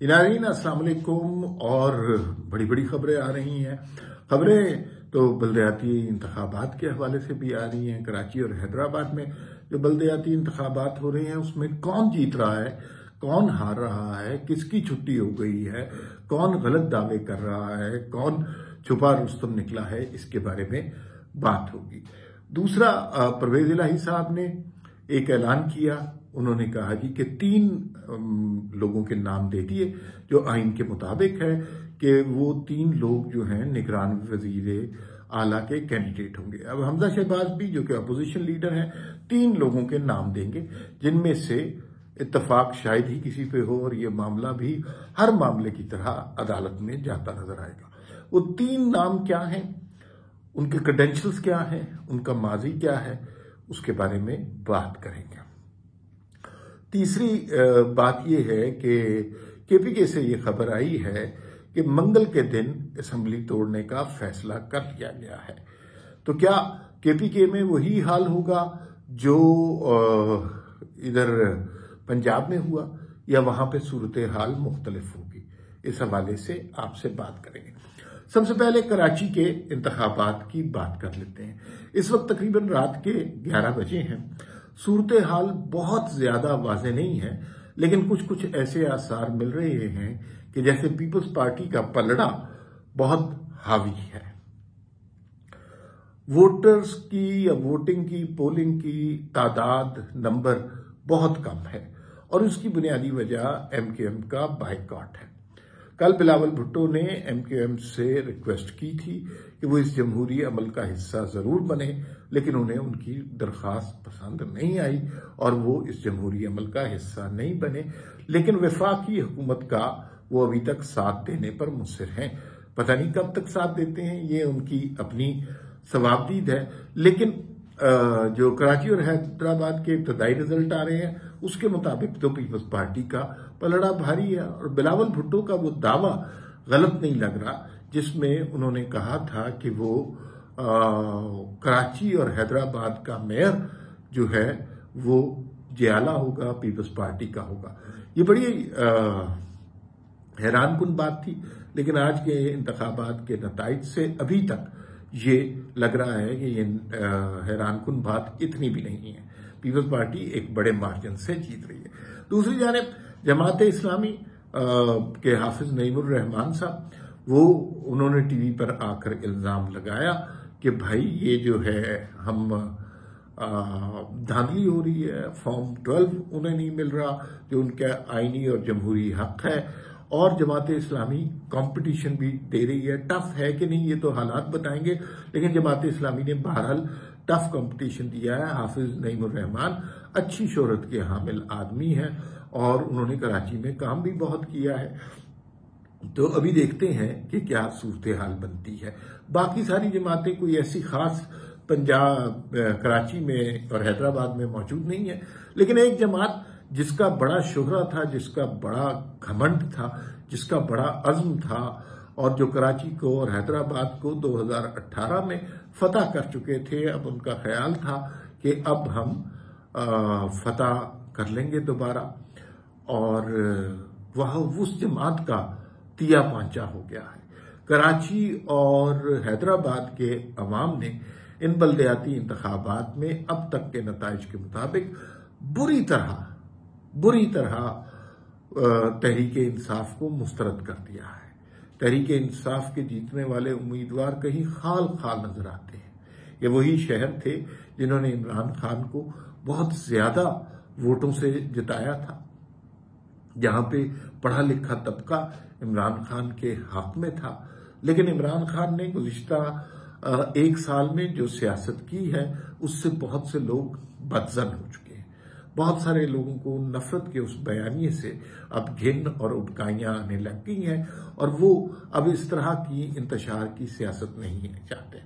नाज़रीन अस्सलाम वालेकुम। और बड़ी बड़ी खबरें आ रही हैं। खबरें तो बल्दियाती इंतखाबात के हवाले से भी आ रही हैं। कराची और हैदराबाद में जो बल्दियाती इंतखाबात हो रहे हैं उसमें कौन जीत रहा है, कौन हार रहा है, किसकी छुट्टी हो गई है, कौन गलत दावे कर रहा है, कौन छुपा रुस्तम निकला है, इसके बारे में बात होगी। दूसरा, परवेज इलाही साहब ने एक ऐलान किया। उन्होंने कहा जी कि 3 लोगों के नाम दे दिए जो आइन के मुताबिक है कि वो 3 लोग जो हैं निगरान वजीर आला के कैंडिडेट होंगे। अब हमजा शहबाज भी जो कि अपोजिशन लीडर हैं 3 लोगों के नाम देंगे जिनमें से इत्तफाक शायद ही किसी पे हो और ये मामला भी हर मामले की तरह अदालत में जाता नजर आएगा। वो 3 नाम क्या हैं, उनके क्रेडेंशियल्स क्या हैं, उनका माजी क्या है, उसके बारे में बात करेंगे। तीसरी बात यह है कि केपीके से ये खबर आई है कि मंगल के दिन असेंबली तोड़ने का फैसला कर लिया गया है। तो क्या केपीके में वही हाल होगा जो इधर पंजाब में हुआ या वहां पे सूरत हाल मुख्तलिफ होगी? इस हवाले से आपसे बात करेंगे। सबसे पहले कराची के इंतखाबात की बात कर लेते हैं। इस वक्त तकरीबन रात के 11 बजे हैं। सूरत हाल बहुत ज्यादा वाज़ेह नहीं है, लेकिन कुछ कुछ ऐसे आसार मिल रहे हैं कि जैसे पीपल्स पार्टी का पलड़ा बहुत हावी है। वोटर्स की या वोटिंग की पोलिंग की तादाद नंबर बहुत कम है और उसकी बुनियादी वजह एमकेएम का बाइकआउट है। कल बिलावल भुट्टो ने एमकेएम से रिक्वेस्ट की थी कि वो इस जमहूरी अमल का हिस्सा जरूर बने, लेकिन उन्हें उनकी दरख्वास्त पसंद नहीं आई और वो इस जमहूरी अमल का हिस्सा नहीं बने। लेकिन वफाकी हुकूमत का वो अभी तक साथ देने पर मुसर हैं। पता नहीं कब तक साथ देते हैं, ये उनकी अपनी सवाबदीद है। लेकिन जो कराची और हैदराबाद के इब्तदाई रिजल्ट आ रहे हैं उसके मुताबिक तो पीपल्स पार्टी का पलड़ा भारी है और बिलावल भुट्टो का वो दावा गलत नहीं लग रहा जिसमें उन्होंने कहा था कि वो कराची और हैदराबाद का मेयर जो है वो जियाला होगा, पीपल्स पार्टी का होगा। ये बड़ी हैरानकुन बात थी, लेकिन आज के इंतखाबात के नताइज से अभी तक ये लग रहा है कि ये हैरानकुन बात इतनी भी नहीं है। पीपल्स पार्टी एक बड़े मार्जिन से जीत रही है। दूसरी जानिब जमात इस्लामी के हाफिज नईमुर रहमान साहब, वो उन्होंने टीवी पर आकर इल्जाम लगाया कि भाई ये जो है हम धांधली हो रही है, फॉर्म 12 उन्हें नहीं मिल रहा जो उनका आईनी और जमहूरी हक है, और जमात इस्लामी कंपटीशन भी दे रही है। टफ है कि नहीं ये तो हालात बताएंगे, लेकिन जमात इस्लामी ने बहरहाल टफ कंपटीशन दिया है। हाफिज नईमुर रहमान अच्छी शोहरत के हामिल आदमी हैं और उन्होंने कराची में काम भी बहुत किया है। तो अभी देखते हैं कि क्या सूरत हाल बनती है। बाकी सारी जमातें कोई ऐसी खास पंजाब, कराची में और हैदराबाद में मौजूद नहीं है, लेकिन एक जमात जिसका बड़ा शोहरा था, जिसका बड़ा घमंड था, जिसका बड़ा अज़्म था और जो कराची को और हैदराबाद को 2018 में फतह कर चुके थे, अब उनका ख्याल था कि अब हम फतह कर लेंगे दोबारा, और वह उस जमात का तिया पांचा हो गया है। कराची और हैदराबाद के अवाम ने इन बल्दियाती इंतखाबात में अब तक के नताइज के मुताबिक बुरी तरह तहरीके इंसाफ को मुस्तरद कर दिया है। तहरीके इंसाफ के जीतने वाले उम्मीदवार कहीं खाल खाल नजर आते हैं। ये वही शहर थे जिन्होंने इमरान खान को बहुत ज्यादा वोटों से जिताया था, जहां पे पढ़ा लिखा तबका इमरान खान के हक में था। लेकिन इमरान खान ने गुज़िश्ता 1 साल में जो सियासत की है उससे बहुत से लोग बदजन हो चुके हैं। बहुत सारे लोगों को नफरत के उस बयानिए से अब घिन और उबकाइयां आने लग गई हैं और वो अब इस तरह की इंतशार की सियासत नहीं चाहते।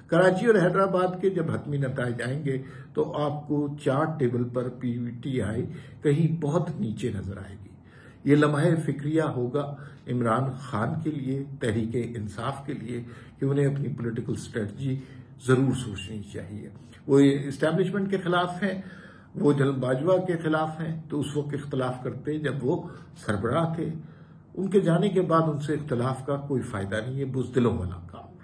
कराची और हैदराबाद के जब हतमी नताइज आएंगे तो आपको चार्ट टेबल पर पीटीआई कहीं बहुत नीचे नजर आएगी। ये लम्हा फिक्रिया होगा इमरान खान के लिए, तहरीके इंसाफ के लिए, कि उन्हें अपनी पॉलिटिकल स्ट्रेटजी जरूर सोचनी चाहिए। वो इस्टेब्लिशमेंट के खिलाफ हैं, वो जल्दबाजवा के खिलाफ हैं, तो उस वक्त इख्तलाफ करते जब वो सरबराह थे। उनके जाने के बाद उनसे इख्तलाफ का कोई फायदा नहीं है, बुज़दिलों वाला काम है।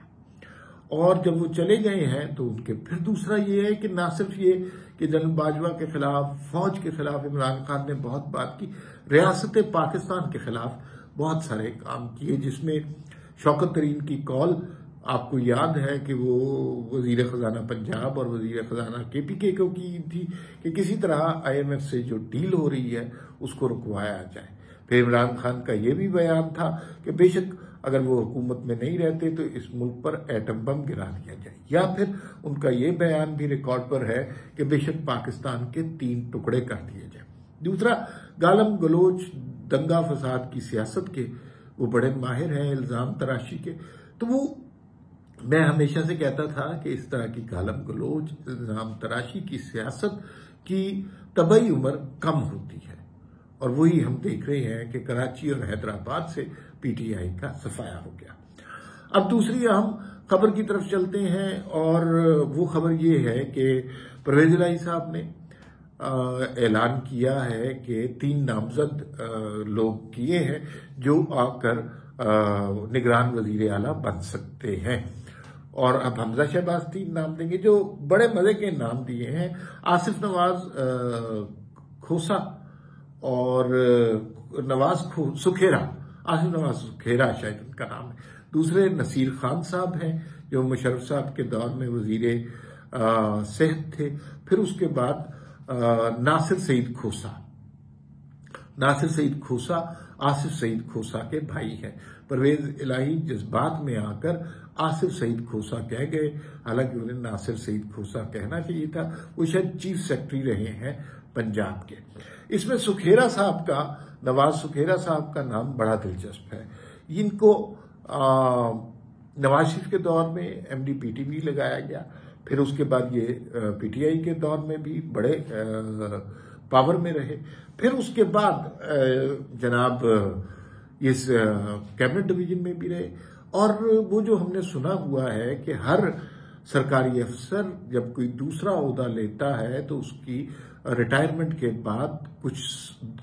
और जब वो चले गए हैं तो उनके फिर दूसरा ये है कि ना सिर्फ ये कि जनरल बाजवा के खिलाफ, फौज के खिलाफ इमरान खान ने बहुत बात की, रियासत पाकिस्तान के खिलाफ बहुत सारे काम किए, जिसमें शौकत तरीन की कॉल आपको याद है कि वो वजीर खजाना पंजाब और वजीर खजाना KPK को की थी कि किसी तरह IMF से जो डील हो रही है उसको रुकवाया जाए। फिर इमरान खान का ये भी बयान था कि बेशक अगर वो हुकूमत में नहीं रहते तो इस मुल्क पर एटम बम गिरा दिया जाए, या फिर उनका ये बयान भी रिकॉर्ड पर है कि बेशक पाकिस्तान के 3 टुकड़े कर दिए जाए। दूसरा, गालम गलोच दंगा फसाद की सियासत के वो बड़े माहिर हैं, इल्जाम तराशी के। तो वो मैं हमेशा से कहता था कि इस तरह की गालम गलोच, इल्जाम तराशी की सियासत की तबई उम्र कम होती है, और वही हम देख रहे हैं कि कराची और हैदराबाद से PTI का सफाया हो गया। अब दूसरी अहम खबर की तरफ चलते हैं, और वो खबर ये है कि परवेज इलाही साहब ने ऐलान किया है कि 3 नामजद लोग किए हैं जो आकर निगरान वजीर आला बन सकते हैं। और अब हमजा शहबाज 3 नाम देंगे जो बड़े मजे के नाम दिए हैं। आसिफ नवाज खोसा और सुखेरा, आसिफ नवाज सुखेरा शायद उनका नाम है। दूसरे नसीर खान साहब हैं जो मुशर्रफ साहब के दौर में वजीर सेहत थे। फिर उसके बाद नासिर सईद खोसा आसिफ सईद खोसा के भाई हैं। परवेज इलाही जज्बात में आकर आसिफ सईद खोसा कह गए, हालांकि उन्हें नासिर सईद खोसा कहना चाहिए था। वो शायद चीफ सेक्रेटरी रहे हैं पंजाब के। इसमें नवाज सुखेरा साहब का नाम बड़ा दिलचस्प है। इनको नवाज शरीफ के दौर में MD-PTB लगाया गया, फिर उसके बाद ये PTI के दौर में भी बड़े पावर में रहे, फिर उसके बाद जनाब इस कैबिनेट डिवीजन में भी रहे। और वो जो हमने सुना हुआ है कि हर सरकारी अफसर जब कोई दूसरा ओहदा लेता है तो उसकी रिटायरमेंट के बाद कुछ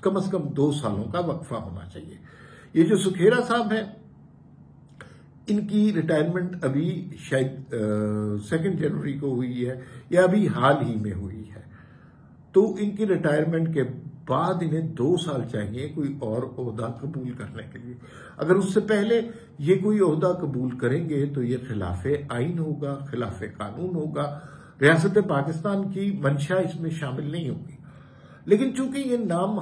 कम से कम 2 सालों का वक्फा होना चाहिए। ये जो सुखेरा साहब हैं, इनकी रिटायरमेंट अभी शायद 2 जनवरी को हुई है या अभी हाल ही में हुई है। तो इनकी रिटायरमेंट के बाद इन्हें 2 साल चाहिए कोई और ओहदा कबूल करने के लिए। अगर उससे पहले ये कोई ओहदा कबूल करेंगे तो ये खिलाफे आइन होगा, खिलाफे कानून होगा, रियासत पाकिस्तान की मंशा इसमें शामिल नहीं होगी। लेकिन चूंकि ये नाम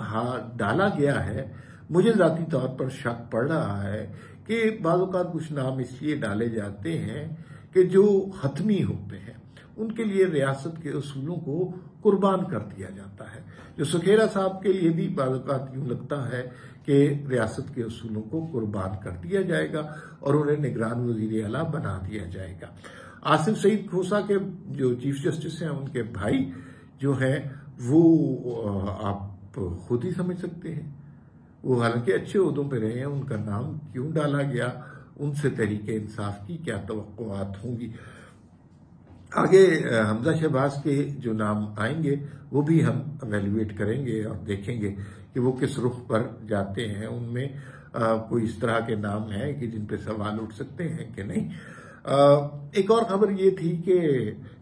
डाला गया है, मुझे जाती तौर पर शक पड़ रहा है कि बाज़ औक़ात कुछ नाम इसलिए डाले जाते हैं कि जो हतमी होते हैं उनके लिए रियासत के उसूलों को कुर्बान कर दिया जाता है। जो सुखेरा साहब के लिए भी बाज़ औक़ात यूं लगता है कि रियासत के उसूलों को कुर्बान कर दिया जाएगा और उन्हें निगरान वज़ीर आला बना दिया जाएगा। आसिफ सईद खोसा के जो चीफ जस्टिस हैं, उनके भाई जो हैं वो आप खुद ही समझ सकते हैं। वो हालांकि अच्छे ओहदों पे रहे हैं, उनका नाम क्यों डाला गया, उनसे तहरीक इंसाफ की क्या तवक्कुआत होंगी। आगे हमजा शहबाज के जो नाम आएंगे वो भी हम एवेल्युएट करेंगे और देखेंगे कि वो किस रुख पर जाते हैं। उनमें कोई इस तरह के नाम हैं कि जिन पे सवाल उठ सकते हैं कि नहीं। एक और खबर ये थी कि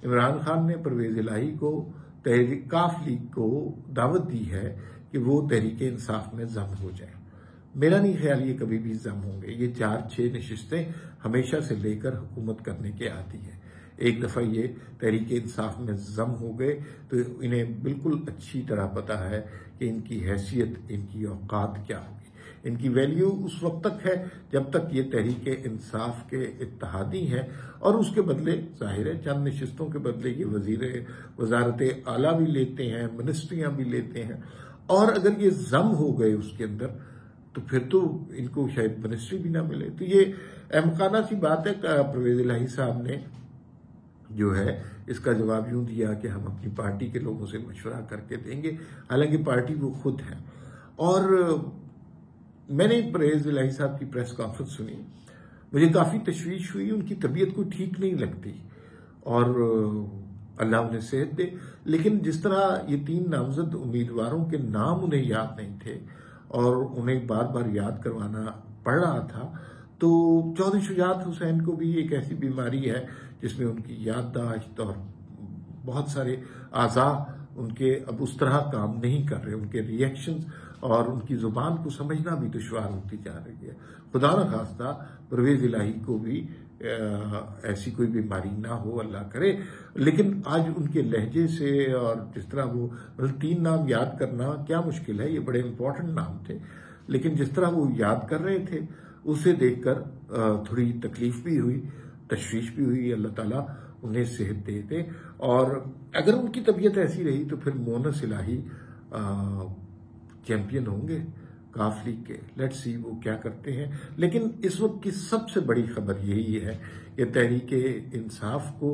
इमरान खान ने परवेज इलाही को तहरीक काफ लीग को दावत दी है कि वो तहरीक इंसाफ में जम हो जाए। मेरा नहीं ख्याल ये कभी भी जम होंगे। ये 4-6 नशिस्तें हमेशा से लेकर हुकूमत करने के आती है। एक दफा ये तहरीक इंसाफ में जम हो गए तो इन्हें बिल्कुल अच्छी तरह पता है कि इनकी हैसियत, इनकी औकात क्या होगी। इनकी वैल्यू उस वक्त तक है जब तक ये तहरीक इंसाफ के इत्तेहादी हैं, और उसके बदले जाहिर है चंद नशिस्तों के बदले ये वजारत आला भी लेते हैं, मिनिस्ट्रियां भी लेते हैं। और अगर ये जम हो गए उसके अंदर तो फिर तो इनको शायद मिनिस्ट्री भी ना मिले। तो ये अहमकाना सी बात है। परवेज इलाही साहब ने जो है इसका जवाब यूं दिया कि हम अपनी पार्टी के लोगों से मशवरा करके देंगे, हालांकि पार्टी वो खुद है। और मैंने परवेज इलाही साहब की प्रेस कॉन्फ्रेंस सुनी, मुझे काफी तशवीश हुई। उनकी तबीयत कोई ठीक नहीं लगती और अल्लाह उन्हें सेहत दे। लेकिन जिस तरह ये 3 नामजद उम्मीदवारों के नाम उन्हें याद नहीं थे और उन्हें बार बार याद करवाना पड़ रहा था। तो चौधरी शुजात हुसैन को भी एक ऐसी बीमारी है जिसमें उनकी याददाश्त और बहुत सारे आज़ा उनके अब उस तरह काम नहीं कर रहे, उनके रिएक्शंस और उनकी ज़ुबान को समझना भी दुश्वार होती जा रही है। खुदा न खास्ता परवेज़ इलाही को भी ऐसी कोई बीमारी ना हो, अल्लाह करे। लेकिन आज उनके लहजे से और जिस तरह वो, मतलब 3 नाम याद करना क्या मुश्किल है, ये बड़े इंपॉर्टेंट नाम थे, लेकिन जिस तरह वो याद कर रहे थे उसे देखकर थोड़ी तकलीफ भी हुई, तशवीश भी हुई। अल्लाह ताला उन्हें सेहत दे दे, और अगर उनकी तबीयत ऐसी रही तो फिर मोनस इलाही चैंपियन होंगे काफ लीग के। लेट्स सी वो क्या करते हैं। लेकिन इस वक्त की सबसे बड़ी खबर यही है कि तहरीके इंसाफ को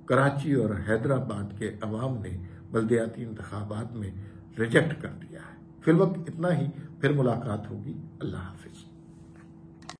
कराची और हैदराबाद के अवाम ने बल्दियाती इंतखाबात में रिजेक्ट कर दिया है। फिलवक्त इतना ही, फिर मुलाकात होगी। अल्लाह हाफिज।